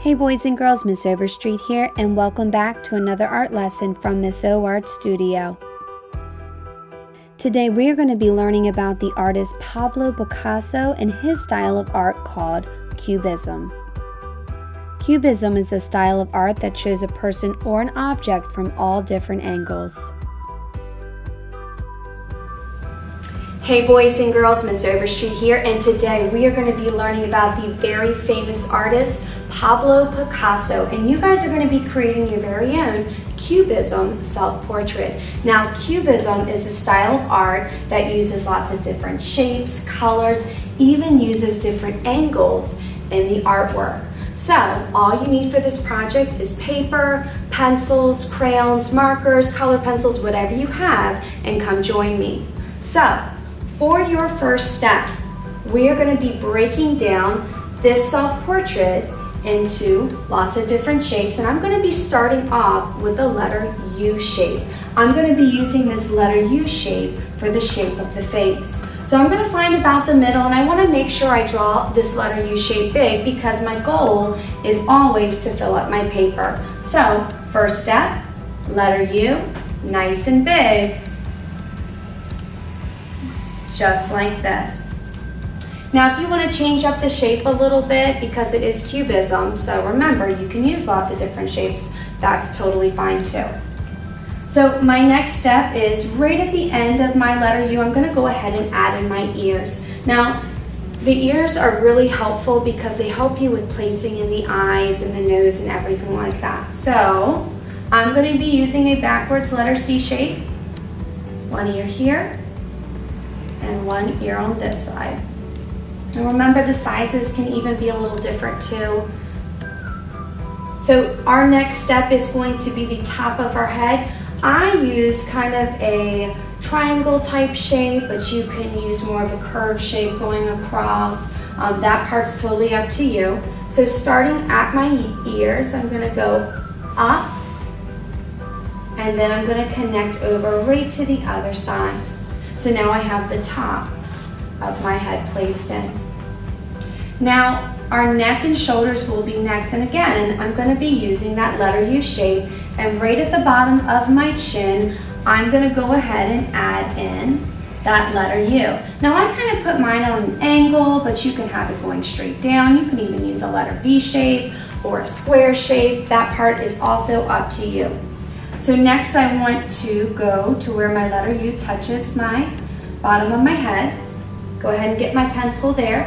Hey boys and girls, Miss Overstreet here, and welcome back to another art lesson from Miss O Art Studio. Today we are going to be learning about the artist Pablo Picasso and his style of art called Cubism. Cubism is a style of art that shows a person or an object from all different angles. Hey boys and girls, Miss Overstreet here, and today we are going to be learning about the very famous artist Pablo Picasso, and you guys are going to be creating your very own Cubism self-portrait. Now, Cubism is a style of art that uses lots of different shapes, colors, even uses different angles in the artwork. So, all you need for this project is paper, pencils, crayons, markers, color pencils, whatever you have, and come join me. So, for your first step, we are going to be breaking down this self-portrait into lots of different shapes, and I'm going to be starting off with the letter U shape. I'm going to be using this letter U shape for the shape of the face. So I'm going to find about the middle, and I want to make sure I draw this letter U shape big because my goal is always to fill up my paper. So first step, letter U, nice and big, just like this. Now, if you want to change up the shape a little bit, because it is Cubism, so remember, you can use lots of different shapes, that's totally fine too. So my next step is right at the end of my letter U, I'm going to go ahead and add in my ears. Now, the ears are really helpful because they help you with placing in the eyes and the nose and everything like that. So I'm going to be using a backwards letter C shape, one ear here, and one ear on this side. And remember, the sizes can even be a little different too. So our next step is going to be the top of our head. I use kind of a triangle type shape, but you can use more of a curved shape going across. That part's totally up to you. So starting at my ears, I'm going to go up, and then I'm going to connect over right to the other side. So now I have the top of my head placed in. Now our neck and shoulders will be next, and again I'm going to be using that letter U shape, and right at the bottom of my chin I'm going to go ahead and add in that letter U. Now I kind of put mine on an angle, but you can have it going straight down. You can even use a letter V shape or a square shape. That part is also up to you. So next I want to go to where my letter U touches my bottom of my head. Go ahead and get my pencil there,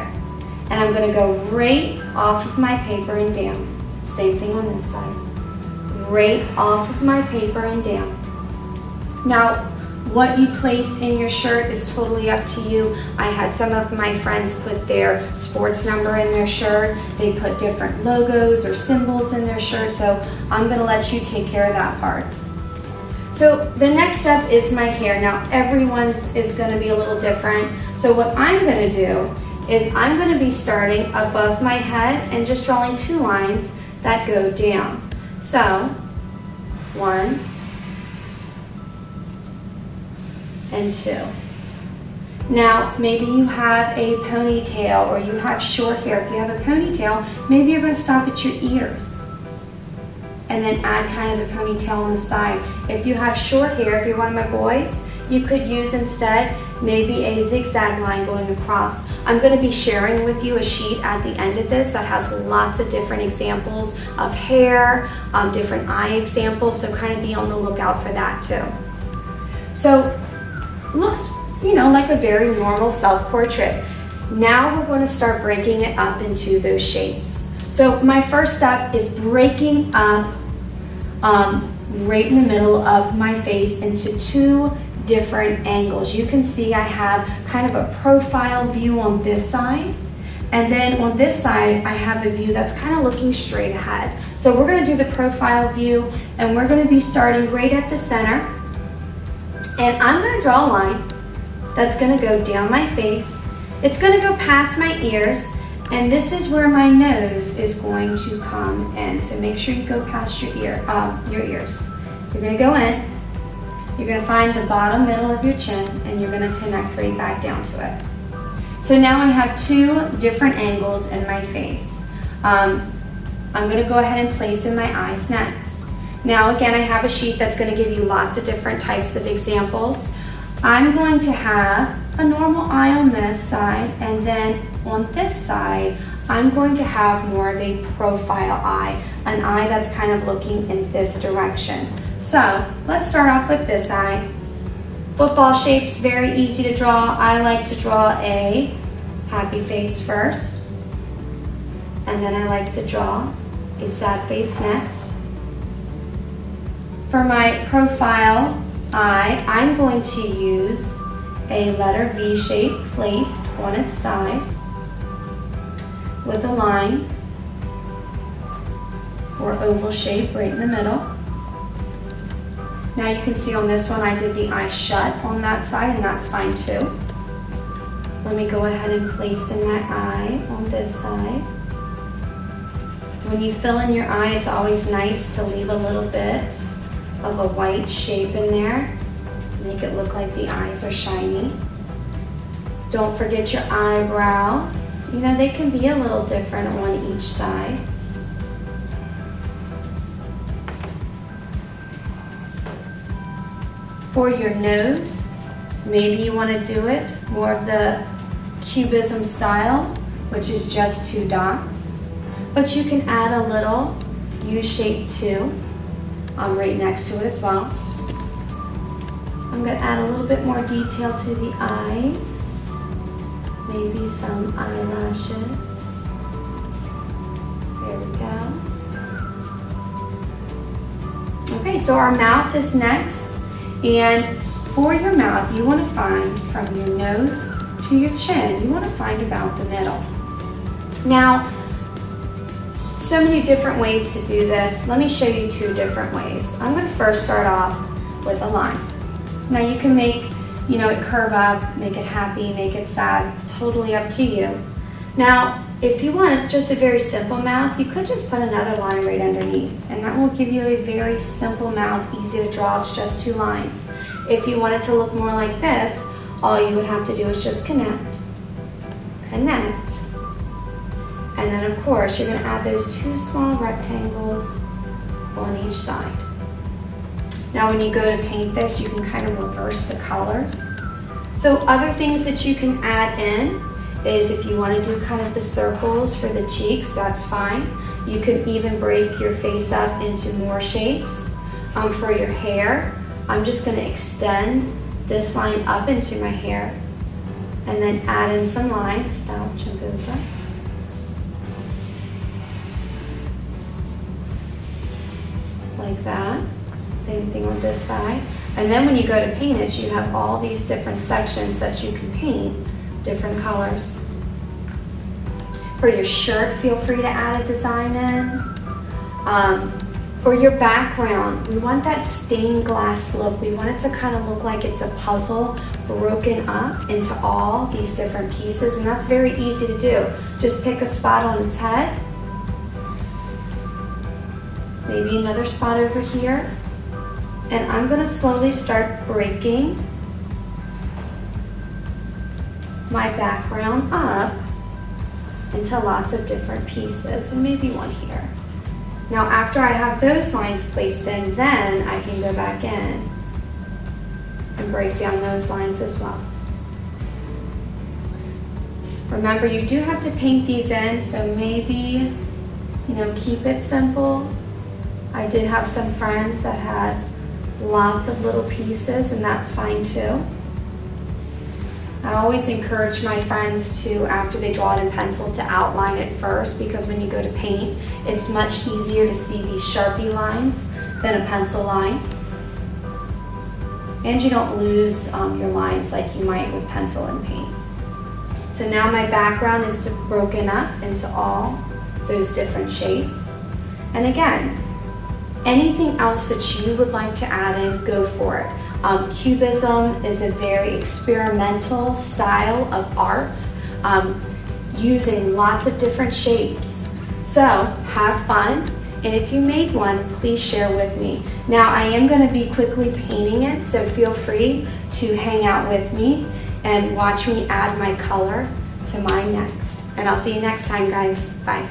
and I'm going to go right off of my paper and down. Same thing on this side. Right off of my paper and down. Now, what you place in your shirt is totally up to you. I had some of my friends put their sports number in their shirt. They put different logos or symbols in their shirt, so I'm going to let you take care of that part. So the next step is my hair. Now everyone's is going to be a little different. So what I'm going to do is I'm going to be starting above my head and just drawing two lines that go down. So one and two. Now maybe you have a ponytail or you have short hair. If you have a ponytail, maybe you're going to stop at your ears and then add kind of the ponytail on the side. If you have short hair, if you're one of my boys, you could use instead maybe a zigzag line going across. I'm going to be sharing with you a sheet at the end of this that has lots of different examples of hair, different eye examples, so kind of be on the lookout for that too. So looks, like a very normal self-portrait. Now we're going to start breaking it up into those shapes. So my first step is breaking up right in the middle of my face into two different angles. You can see I have kind of a profile view on this side, and then on this side I have a view that's kind of looking straight ahead. So we're going to do the profile view, and we're going to be starting right at the center, and I'm going to draw a line that's going to go down my face. It's going to go past my ears, and this is where my nose is going to come in. So make sure you go past your ears. You're going to go in, you're going to find the bottom middle of your chin, and you're going to connect right back down to it. So now I have two different angles in my face. I'm going to go ahead and place in my eyes next. Now again, I have a sheet that's going to give you lots of different types of examples. I'm going to have a normal eye on this side, and then on this side, I'm going to have more of a profile eye, an eye that's kind of looking in this direction. So let's start off with this eye. Football shape's very easy to draw. I like to draw a happy face first, and then I like to draw a sad face next. For my profile eye, I'm going to use a letter V shape placed on its side with a line or oval shape right in the middle. Now you can see on this one I did the eye shut on that side, and that's fine too. Let me go ahead and place in my eye on this side. When you fill in your eye, it's always nice to leave a little bit of a white shape in there to make it look like the eyes are shiny. Don't forget your eyebrows. You know, they can be a little different on each side. For your nose, maybe you want to do it more of the Cubism style, which is just 2 dots. But you can add a little U shape too, right next to it as well. I'm going to add a little bit more detail to the eyes. Maybe some eyelashes. There we go. Okay, so our mouth is next. And for your mouth, you want to find from your nose to your chin, you want to find about the middle. Now, so many different ways to do this. Let me show you 2 different ways. I'm going to first start off with a line. Now you can make, it curve up, make it happy, make it sad, totally up to you. Now, if you want just a very simple mouth, you could just put another line right underneath, and that will give you a very simple mouth, easy to draw. It's just 2 lines. If you want it to look more like this, all you would have to do is just connect, and then of course you're going to add those 2 small rectangles on each side. Now when you go to paint this, you can kind of reverse the colors. So other things that you can add in is if you want to do kind of the circles for the cheeks, that's fine. You can even break your face up into more shapes. For your hair, I'm just going to extend this line up into my hair and then add in some lines. Stop, jump over. Like that. Same thing on this side. And then when you go to paint it, you have all these different sections that you can paint different colors. For your shirt, feel free to add a design in. For your background, we want that stained glass look. We want it to kind of look like it's a puzzle broken up into all these different pieces, and that's very easy to do. Just pick a spot on its head, maybe another spot over here, and I'm going to slowly start breaking my background up into lots of different pieces, and maybe one here. Now after I have those lines placed in, then I can go back in and break down those lines as well. Remember, you do have to paint these in, so maybe, keep it simple. I did have some friends that had lots of little pieces, and that's fine too. I always encourage my friends to, after they draw it in pencil, to outline it first, because when you go to paint, it's much easier to see these Sharpie lines than a pencil line. And you don't lose your lines like you might with pencil and paint. So now my background is broken up into all those different shapes. And again, anything else that you would like to add in, go for it. Cubism is a very experimental style of art, using lots of different shapes. So have fun, and if you made one, please share with me. Now I am going to be quickly painting it, so feel free to hang out with me and watch me add my color to mine next. And I'll see you next time, guys. Bye.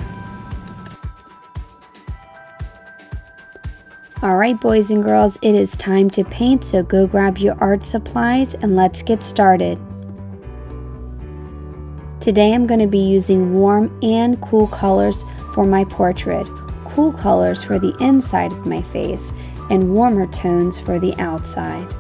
Alright boys and girls, it is time to paint, so go grab your art supplies and let's get started. Today I'm going to be using warm and cool colors for my portrait. Cool colors for the inside of my face and warmer tones for the outside.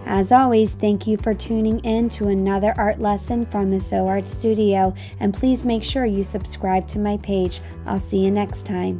As always, thank you for tuning in to another art lesson from Miss O Art Studio, and please make sure you subscribe to my page. I'll see you next time.